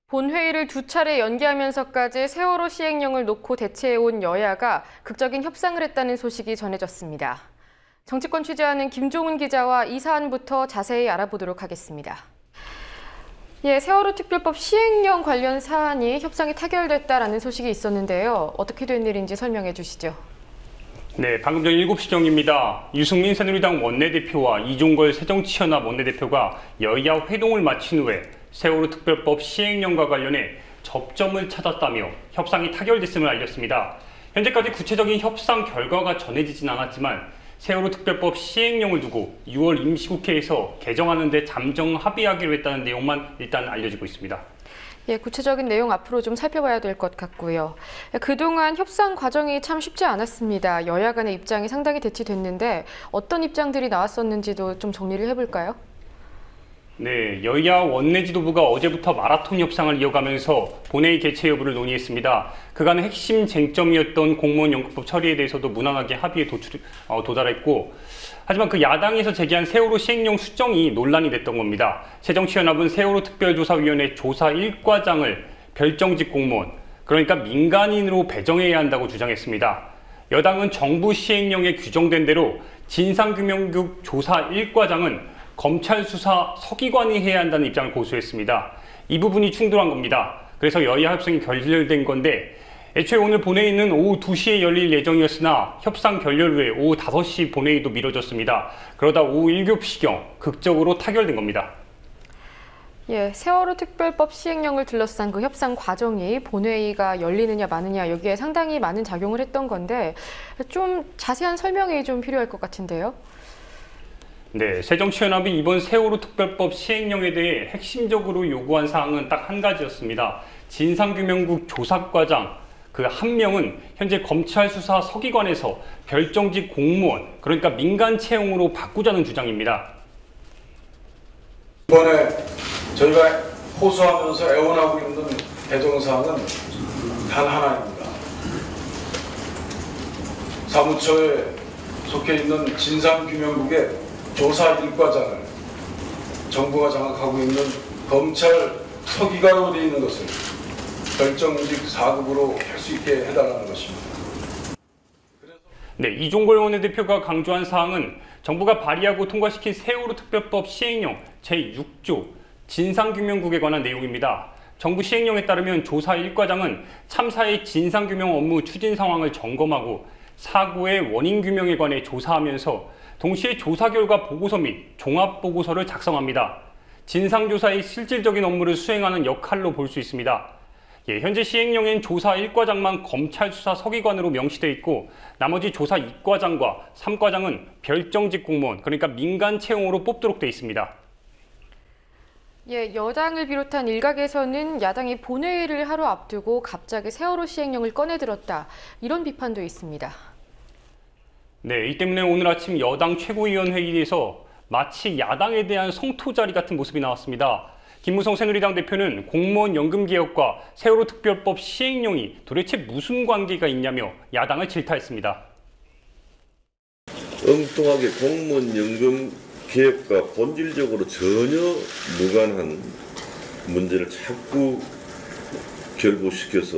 본회의를 두 차례 연기하면서까지 세월호 시행령을 놓고 대체해온 여야가 극적인 협상을 했다는 소식이 전해졌습니다. 정치권 취재하는 김종훈 기자와 이 사안부터 자세히 알아보도록 하겠습니다. 세월호 특별법 시행령 관련 사안이 협상이 타결됐다라는 소식이 있었는데요. 어떻게 된 일인지 설명해 주시죠. 네, 방금 전 7시경입니다. 유승민 새누리당 원내대표와 이종걸 새정치연합 원내대표가 여야 회동을 마친 후에 세월호 특별법 시행령과 관련해 접점을 찾았다며 협상이 타결됐음을 알렸습니다. 현재까지 구체적인 협상 결과가 전해지진 않았지만 세월호 특별법 시행령을 두고 6월 임시국회에서 개정하는 데 잠정 합의하기로 했다는 내용만 일단 알려지고 있습니다. 구체적인 내용 앞으로 좀 살펴봐야 될 것 같고요. 그동안 협상 과정이 참 쉽지 않았습니다. 여야 간의 입장이 상당히 대치됐는데 어떤 입장들이 나왔었는지도 좀 정리를 해볼까요? 네, 여야 원내 지도부가 어제부터 마라톤 협상을 이어가면서 본회의 개최 여부를 논의했습니다. 그간 핵심 쟁점이었던 공무원 연금법 처리에 대해서도 무난하게 합의에 도달했고, 하지만 그 야당에서 제기한 세월호 시행령 수정이 논란이 됐던 겁니다. 새정치연합은 세월호 특별조사위원회 조사 1과장을 별정직 공무원, 그러니까 민간인으로 배정해야 한다고 주장했습니다. 여당은 정부 시행령에 규정된 대로 진상규명국 조사 1과장은 검찰 수사 서기관이 해야 한다는 입장을 고수했습니다. 이 부분이 충돌한 겁니다. 그래서 여야 협상이 결렬된 건데 애초에 오늘 본회의는 오후 2시에 열릴 예정이었으나 협상 결렬 후에 오후 5시 본회의도 미뤄졌습니다. 그러다 오후 7시경 극적으로 타결된 겁니다. 세월호 특별법 시행령을 둘러싼 그 협상 과정이 본회의가 열리느냐 마느냐 여기에 상당히 많은 작용을 했던 건데 좀 자세한 설명이 좀 필요할 것 같은데요. 네, 새정치연합이 이번 세월호 특별법 시행령에 대해 핵심적으로 요구한 사항은 딱 한 가지였습니다. 진상규명국 조사과장 그 한 명은 현재 검찰 수사 서기관에서 별정직 공무원, 그러니까 민간 채용으로 바꾸자는 주장입니다. 이번에 저희가 호소하면서 애원하고 있는 개정사항은 단 하나입니다. 사무처에 속해 있는 진상규명국의 조사 1과장을 정부가 장악하고 있는 검찰 서기관으로 되어 있는 것을 별정직 4급으로 할 수 있게 해달라는 것입니다. 네, 이종걸 원내대표가 강조한 사항은 정부가 발의하고 통과시킨 세월호 특별법 시행령 제6조 진상규명국에 관한 내용입니다. 정부 시행령에 따르면 조사 1과장은 참사의 진상규명 업무 추진 상황을 점검하고 사고의 원인 규명에 관해 조사하면서 동시에 조사 결과 보고서 및 종합보고서를 작성합니다. 진상조사의 실질적인 업무를 수행하는 역할로 볼 수 있습니다. 현재 시행령엔 조사 1과장만 검찰 수사 서기관으로 명시되어 있고 나머지 조사 2과장과 3과장은 별정직 공무원, 그러니까 민간 채용으로 뽑도록 되어 있습니다. 여당을 비롯한 일각에서는 야당이 본회의를 하루 앞두고 갑자기 세월호 시행령을 꺼내들었다, 이런 비판도 있습니다. 네, 이 때문에 오늘 아침 여당 최고위원 회의에서 마치 야당에 대한 성토자리 같은 모습이 나왔습니다. 김무성 새누리당 대표는 공무원 연금 개혁과 세월호 특별법 시행령이 도대체 무슨 관계가 있냐며 야당을 질타했습니다. 엉뚱하게 공무원 연금 개혁과 본질적으로 전혀 무관한 문제를 자꾸 결부시켜서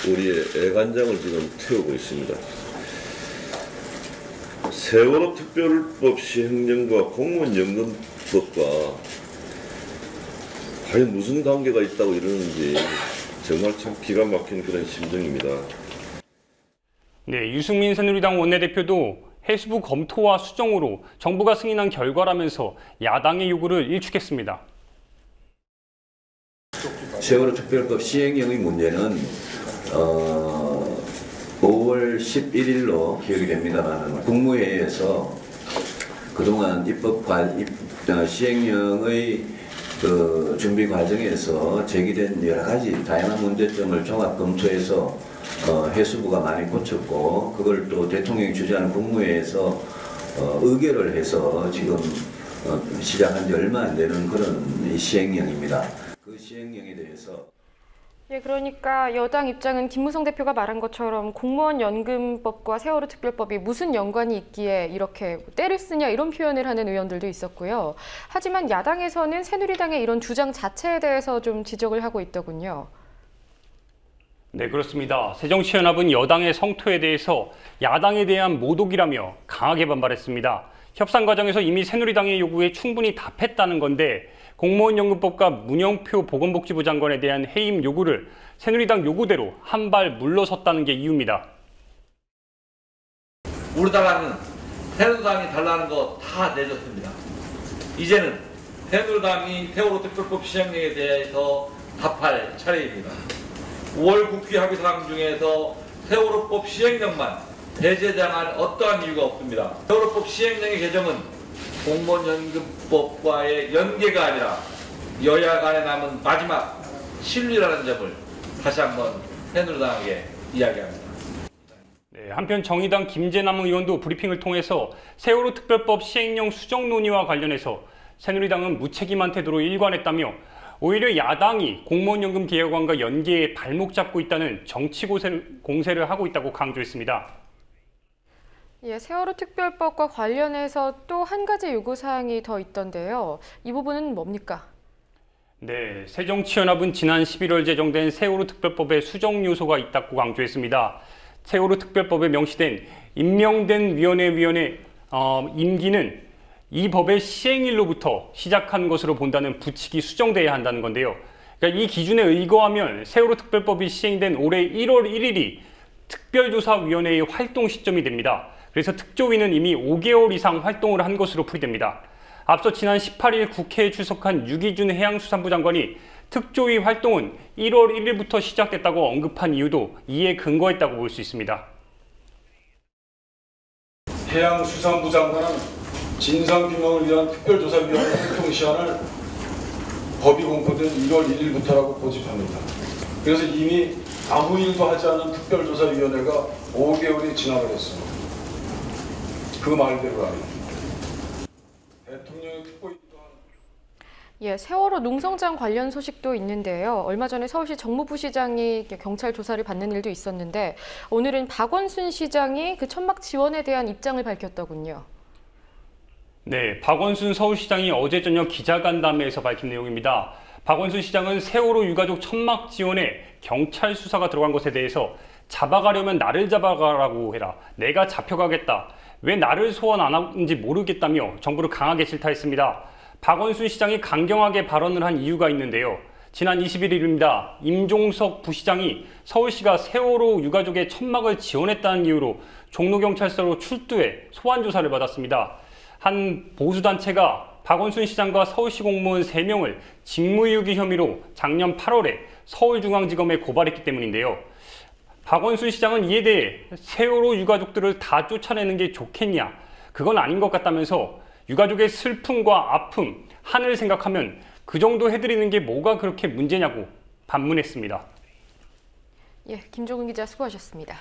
우리의 애간장을 지금 태우고 있습니다. 세월호 특별법 시행령과 공무원연금법과 과연 무슨 관계가 있다고 이러는지 정말 참 기가 막힌 그런 심정입니다. 네, 유승민 새누리당 원내대표도 해수부 검토와 수정으로 정부가 승인한 결과라면서 야당의 요구를 일축했습니다. 세월호 특별법 시행령의 문제는 5월 11일로 기억이 됩니다만 국무회의에서 그동안 시행령의 그 준비 과정에서 제기된 여러 가지 다양한 문제점을 종합 검토해서 해수부가 많이 고쳤고 그걸 또 대통령이 주재하는 국무회의에서 의결을 해서 지금 시작한 지 얼마 안 되는 그런 시행령입니다. 그 시행령에 대해서 예, 그러니까 여당 입장은 김무성 대표가 말한 것처럼 공무원 연금법과 세월호 특별법이 무슨 연관이 있기에 이렇게 때를 쓰냐 이런 표현을 하는 의원들도 있었고요. 하지만 야당에서는 새누리당의 이런 주장 자체에 대해서 좀 지적을 하고 있더군요. 네, 그렇습니다. 새정치연합은 여당의 성토에 대해서 야당에 대한 모독이라며 강하게 반발했습니다. 협상 과정에서 이미 새누리당의 요구에 충분히 답했다는 건데 공무원 연금법과 문영표 보건복지부 장관에 대한 해임 요구를 새누리당 요구대로 한 발 물러섰다는 게 이유입니다. 우리나라는 새누리당이 달라는 거 다 내줬습니다. 이제는 새누리당이 세월호 특별법 시행령에 대해서 답할 차례입니다. 5월 국회 합의사항 중에서 세월호법 시행령만 배제당할 어떠한 이유가 없습니다. 세월호법 시행령의 개정은 공무원연금법과의 연계가 아니라 여야 간에 남은 마지막 신뢰라는 점을 다시 한번 새누리당에게 이야기합니다. 네, 한편 정의당 김재남 의원도 브리핑을 통해서 세월호 특별법 시행령 수정 논의와 관련해서 새누리당은 무책임한 태도로 일관했다며 오히려 야당이 공무원연금 개혁안과 연계에 발목 잡고 있다는 정치 공세를 하고 있다고 강조했습니다. 예, 세월호 특별법과 관련해서 또 한 가지 요구사항이 더 있던데요. 이 부분은 뭡니까? 네, 새정치연합은 지난 11월 제정된 세월호 특별법에 수정 요소가 있다고 강조했습니다. 세월호 특별법에 명시된 임명된 위원회 임기는 이 법의 시행일로부터 시작한 것으로 본다는 부칙이 수정돼야 한다는 건데요. 그러니까 이 기준에 의거하면 세월호 특별법이 시행된 올해 1월 1일이 특별조사위원회의 활동 시점이 됩니다. 그래서 특조위는 이미 5개월 이상 활동을 한 것으로 풀이됩니다. 앞서 지난 18일 국회에 출석한 유기준 해양수산부 장관이 특조위 활동은 1월 1일부터 시작됐다고 언급한 이유도 이에 근거했다고 볼 수 있습니다. 해양수산부 장관은 진상규명을 위한 특별조사위원회 활동 시한을 법이 공포된 1월 1일부터라고 고집합니다. 그래서 이미 아무 일도 하지 않은 특별조사위원회가 5개월이 지나가 됐습니다. 그 말대로 아닙니다. 대통령의 특보이기도 한 예, 세월호 농성장 관련 소식도 있는데요. 얼마 전에 서울시 정무부시장이 경찰 조사를 받는 일도 있었는데 오늘은 박원순 시장이 그 천막 지원에 대한 입장을 밝혔더군요. 네, 박원순 서울시장이 어제 저녁 기자간담회에서 밝힌 내용입니다. 박원순 시장은 세월호 유가족 천막 지원에 경찰 수사가 들어간 것에 대해서 잡아가려면 나를 잡아가라고 해라. 내가 잡혀가겠다. 왜 나를 소환 안 하는지 모르겠다며 정부를 강하게 질타했습니다. 박원순 시장이 강경하게 발언을 한 이유가 있는데요. 지난 21일입니다. 임종석 부시장이 서울시가 세월호 유가족의 천막을 지원했다는 이유로 종로경찰서로 출두해 소환 조사를 받았습니다. 한 보수단체가 박원순 시장과 서울시 공무원 3명을 직무유기 혐의로 작년 8월에 서울중앙지검에 고발했기 때문인데요. 박원순 시장은 이에 대해 세월호 유가족들을 다 쫓아내는 게 좋겠냐? 그건 아닌 것 같다면서 유가족의 슬픔과 아픔, 한을 생각하면 그 정도 해드리는 게 뭐가 그렇게 문제냐고 반문했습니다. 예, 김종훈 기자 수고하셨습니다.